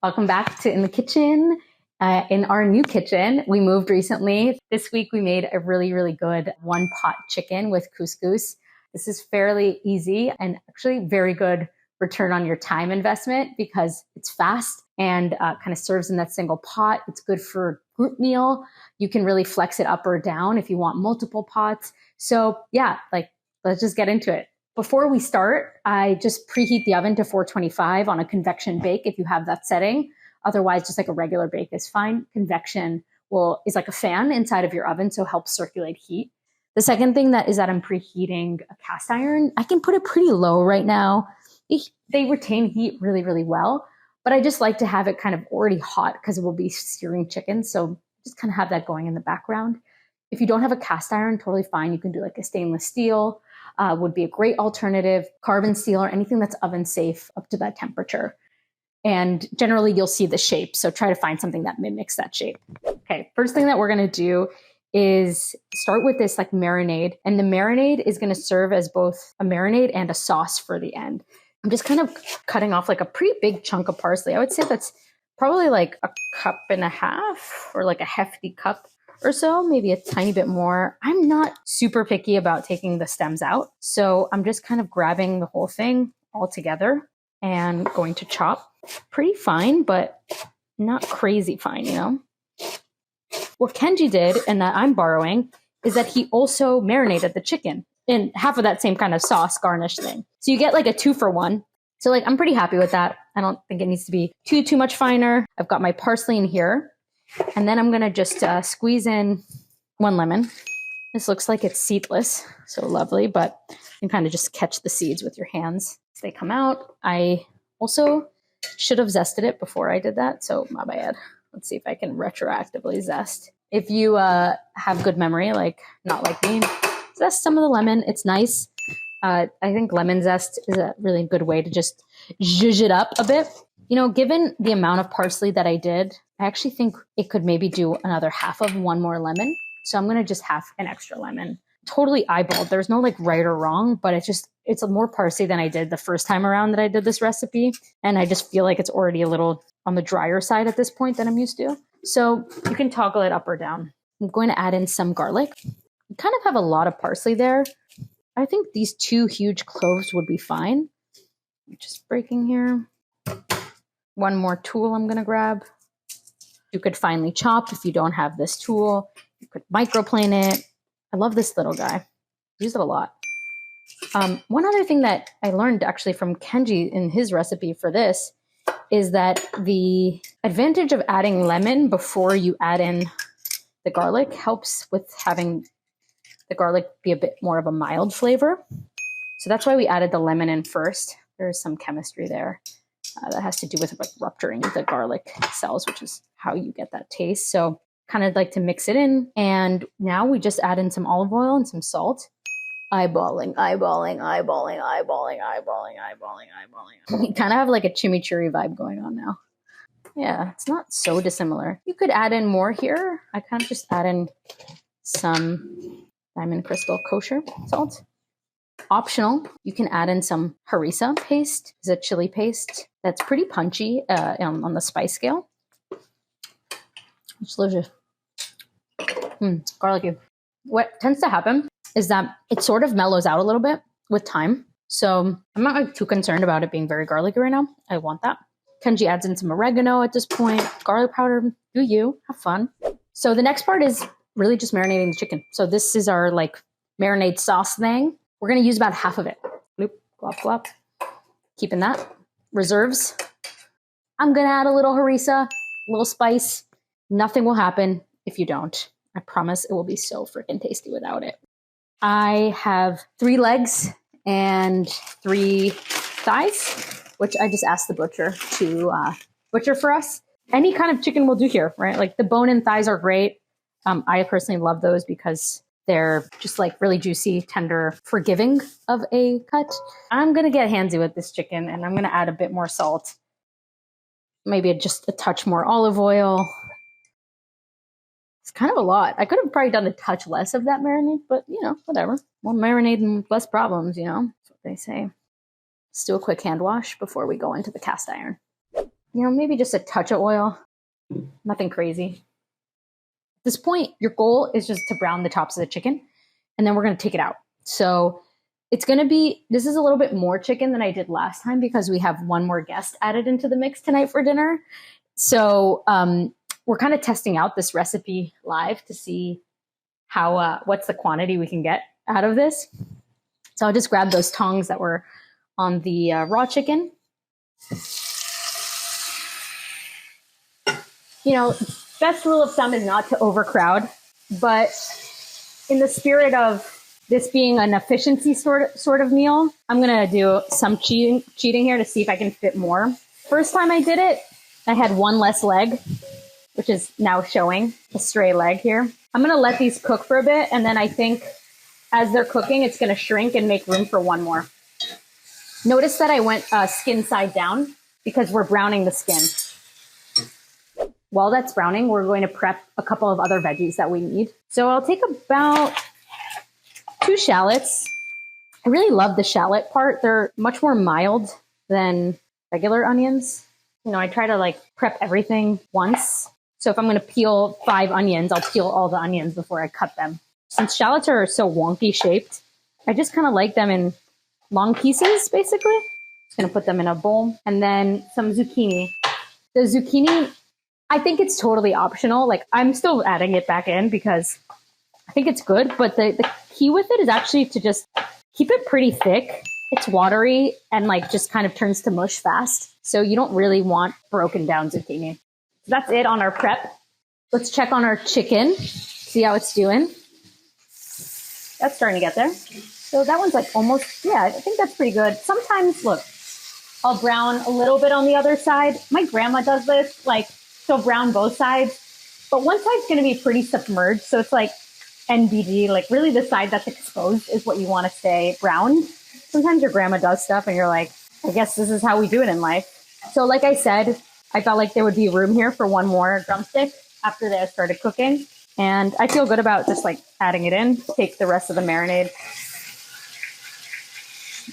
Welcome back to In the Kitchen. In our new kitchen, we moved recently. This week we made a really, really good one-pot chicken with couscous. This is fairly easy and actually very good return on your time investment because it's fast and kind of serves in that single pot. It's good for group meal. You can really flex it up or down if you want multiple pots. So yeah, let's just get into it. Before we start, I just preheat the oven to 425 on a convection bake if you have that setting. Otherwise, just like a regular bake is fine. Convection is like a fan inside of your oven, so helps circulate heat. The second thing that I'm preheating a cast iron. I can put it pretty low right now. They retain heat really, really well, but I just like to have it kind of already hot because it will be searing chicken. So just kind of have that going in the background. If you don't have a cast iron, totally fine. You can do like a stainless steel. Would be a great alternative, carbon steel or anything that's oven safe up to that temperature. And generally you'll see the shape. So try to find something that mimics that shape. Okay, first thing that we're gonna do is start with this like marinade. And the marinade is gonna serve as both a marinade and a sauce for the end. I'm just kind of cutting off like a pretty big chunk of parsley. I would say that's probably like a cup and a half or like a hefty cup or so, maybe a tiny bit more. I'm not super picky about taking the stems out. So I'm just kind of grabbing the whole thing all together and going to chop pretty fine, but not crazy fine, you know? What Kenji did, and that I'm borrowing, is that he also marinated the chicken in half of that same kind of sauce garnish thing. So you get like a 2-for-1. So like, I'm pretty happy with that. I don't think it needs to be too much finer. I've got my parsley in here. And then I'm going to just squeeze in 1 lemon. This looks like it's seedless, so lovely, but you can kind of just catch the seeds with your hands as they come out. I also should have zested it before I did that, so my bad. Let's see if I can retroactively zest. If you have good memory, like not like me, zest some of the lemon. It's nice. I think lemon zest is a really good way to just zhuzh it up a bit. You know, given the amount of parsley that I did, I actually think it could maybe do another half of 1 more lemon. So I'm going to just have an extra lemon. Totally eyeballed. There's no like right or wrong, but it's more parsley than I did the first time around that I did this recipe. And I just feel like it's already a little on the drier side at this point than I'm used to. So you can toggle it up or down. I'm going to add in some garlic. You kind of have a lot of parsley there. I think these 2 huge cloves would be fine. Just breaking here. 1 more tool I'm going to grab. You could finely chop if you don't have this tool. You could microplane it. I love this little guy. Use it a lot. One other thing that I learned actually from Kenji in his recipe for this is that the advantage of adding lemon before you add in the garlic helps with having the garlic be a bit more of a mild flavor. So that's why we added the lemon in first. There's some chemistry there. That has to do with like rupturing the garlic cells, which is how you get that taste. So kind of like to mix it in. And now we just add in some olive oil and some salt. Eyeballing. We kind of have like a chimichurri vibe going on now. Yeah, it's not so dissimilar. You could add in more here. I kind of just add in some Diamond Crystal kosher salt. Optional, you can add in some harissa paste. It's a chili paste that's pretty punchy on the spice scale. It's delicious. Garlicky. What tends to happen is that it sort of mellows out a little bit with time. So I'm not like too concerned about it being very garlicky right now. I want that. Kenji adds in some oregano at this point. Garlic powder, do you. Have fun. So the next part is really just marinating the chicken. So this is our like marinade sauce thing. We're going to use about half of it. Bloop, glop, glop. Keeping that. Reserves. I'm going to add a little harissa, a little spice. Nothing will happen if you don't. I promise it will be so freaking tasty without it. I have 3 legs and 3 thighs, which I just asked the butcher to butcher for us. Any kind of chicken will do here, right? Like the bone and thighs are great. I personally love those because they're just like really juicy, tender, forgiving of a cut. I'm going to get handsy with this chicken and I'm going to add a bit more salt. Maybe just a touch more olive oil. It's kind of a lot. I could have probably done a touch less of that marinade, but you know, whatever. More marinade and less problems, you know. That's what they say. Let's do a quick hand wash before we go into the cast iron. maybe just a touch of oil, nothing crazy. At this point, your goal is just to brown the tops of the chicken, and then we're going to take it out. So this is a little bit more chicken than I did last time because we have one more guest added into the mix tonight for dinner. So we're kind of testing out this recipe live to see what's the quantity we can get out of this. So I'll just grab those tongs that were on the raw chicken. Best rule of thumb is not to overcrowd, but in the spirit of this being an efficiency sort of meal, I'm going to do some cheating here to see if I can fit more. First time I did it, I had one less leg, which is now showing a stray leg here. I'm going to let these cook for a bit, and then I think as they're cooking, it's going to shrink and make room for one more. Notice that I went skin side down because we're browning the skin. While that's browning, we're going to prep a couple of other veggies that we need. So I'll take about 2 shallots. I really love the shallot part. They're much more mild than regular onions. I try to prep everything once. So if I'm going to peel 5 onions, I'll peel all the onions before I cut them. Since shallots are so wonky shaped, I just kind of like them in long pieces, basically. Just going to put them in a bowl. And then some zucchini. The zucchini, I think it's totally optional. I'm still adding it back in because I think it's good. But the key with it is actually to just keep it pretty thick. It's watery and just kind of turns to mush fast. So you don't really want broken down zucchini. So that's it on our prep. Let's check on our chicken, see how it's doing. That's starting to get there. So that one's almost, I think that's pretty good. Sometimes, look, I'll brown a little bit on the other side. My grandma does this, she'll brown both sides, but one side's going to be pretty submerged. So it's NBD, really the side that's exposed is what you want to stay browned. Sometimes your grandma does stuff and you're I guess this is how we do it in life. So like I said, I felt like there would be room here for one more drumstick after they started cooking. And I feel good about just adding it in, take the rest of the marinade.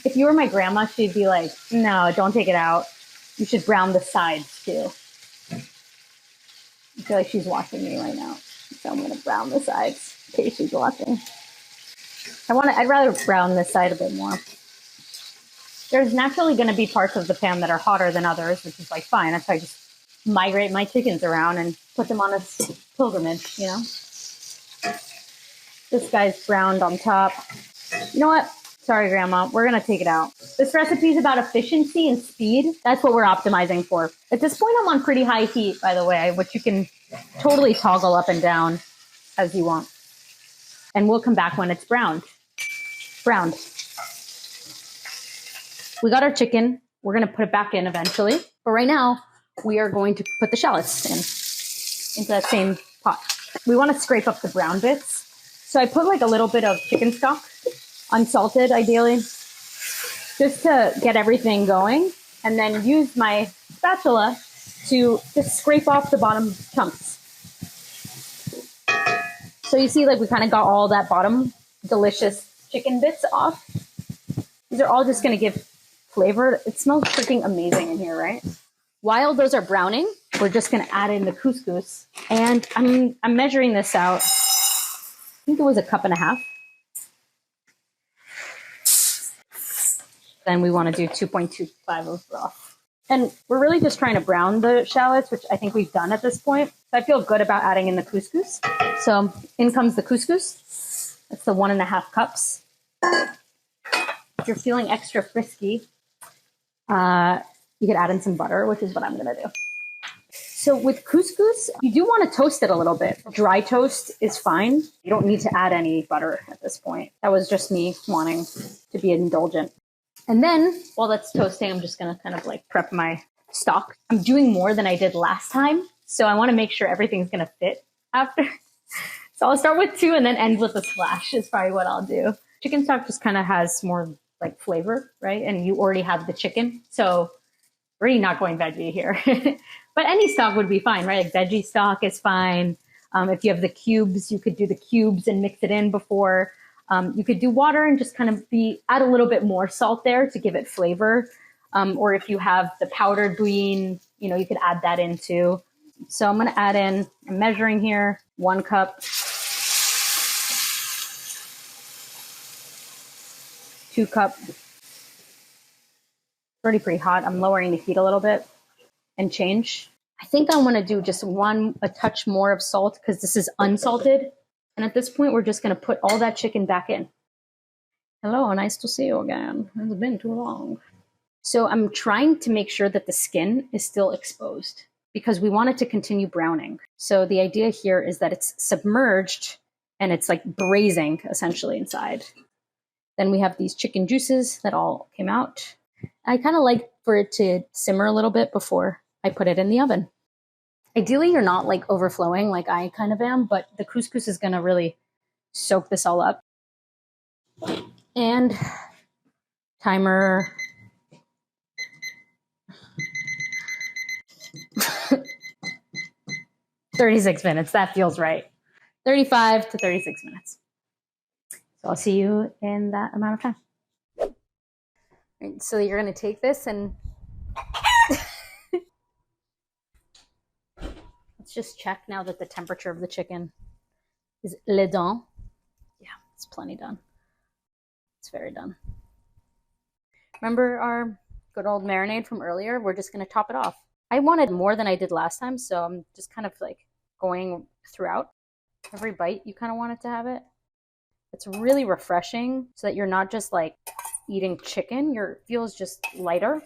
If you were my grandma, she'd be no, don't take it out. You should brown the sides too. I feel like she's watching me right now. So I'm going to brown the sides in case she's watching. I'd rather brown this side a bit more. There's naturally going to be parts of the pan that are hotter than others, which is fine. That's why I just migrate my chickens around and put them on a pilgrimage, This guy's browned on top. You know what? Sorry, Grandma. We're going to take it out. This recipe is about efficiency and speed. That's what we're optimizing for. At this point, I'm on pretty high heat, by the way, which you can totally toggle up and down as you want. And we'll come back when it's browned. We got our chicken. We're going to put it back in eventually. But right now, we are going to put the shallots into that same pot. We want to scrape up the brown bits. So I put a little bit of chicken stock, unsalted ideally, just to get everything going. And then use my spatula to just scrape off the bottom chunks. So you see we kind of got all that bottom delicious chicken bits off. These are all just going to give flavor. It smells freaking amazing in here, right? While those are browning, we're just going to add in the couscous. And I'm measuring this out. I think it was 1.5 cups. Then we want to do 2.25 of broth. And we're really just trying to brown the shallots, which I think we've done at this point. So I feel good about adding in the couscous. So in comes the couscous. That's the 1.5 cups. If you're feeling extra frisky, you could add in some butter, which is what I'm going to do. So with couscous, you do want to toast it a little bit. Dry toast is fine. You don't need to add any butter at this point. That was just me wanting to be indulgent. And then while that's toasting, I'm just going to kind of prep my stock. I'm doing more than I did last time. So I want to make sure everything's going to fit after. So I'll start with 2 and then end with a splash is probably what I'll do. Chicken stock just kind of has more flavor, right? And you already have the chicken. So already not going veggie here. But any stock would be fine, right? Veggie stock is fine. If you have the cubes, you could do the cubes and mix it in before. You could do water and just kind of add a little bit more salt there to give it flavor. Or if you have the powdered bean, you could add that in too. So I'm going to add in, I'm measuring here, 1 cup, 2 cup, already pretty hot. I'm lowering the heat a little bit and change. I think I want to do just a touch more of salt because this is unsalted. And at this point, we're just going to put all that chicken back in. Hello, nice to see you again. It's been too long. So I'm trying to make sure that the skin is still exposed because we want it to continue browning. So the idea here is that it's submerged and it's like braising essentially inside. Then we have these chicken juices that all came out. I kind of like for it to simmer a little bit before I put it in the oven. Ideally, you're not like overflowing like I kind of am, but the couscous is going to really soak this all up. And timer. $36 minutes. That feels right. 35 to 36 minutes. So I'll see you in that amount of time. Right, so you're going to take this and let's just check now that the temperature of the chicken is le dent. Yeah, it's plenty done. It's very done. Remember our good old marinade from earlier? We're just going to top it off. I wanted more than I did last time, so I'm just kind of like going throughout. Every bite, you kind of want it to have it. It's really refreshing so that you're not just like eating chicken. Your feels just lighter.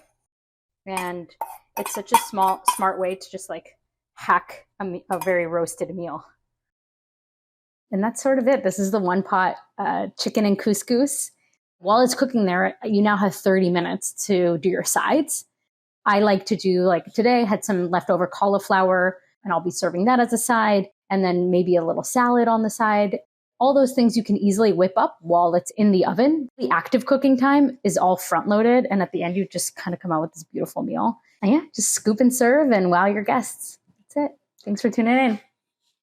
And it's such a smart way to just like hack a very roasted meal. And that's sort of it. This is the one pot chicken and couscous. While it's cooking there, you now have 30 minutes to do your sides. I like to do, like today, I had some leftover cauliflower, and I'll be serving that as a side, and then maybe a little salad on the side. All those things you can easily whip up while it's in the oven. The active cooking time is all front loaded, and at the end, you just kind of come out with this beautiful meal. And yeah, just scoop and serve and wow your guests. That's it. Thanks for tuning in.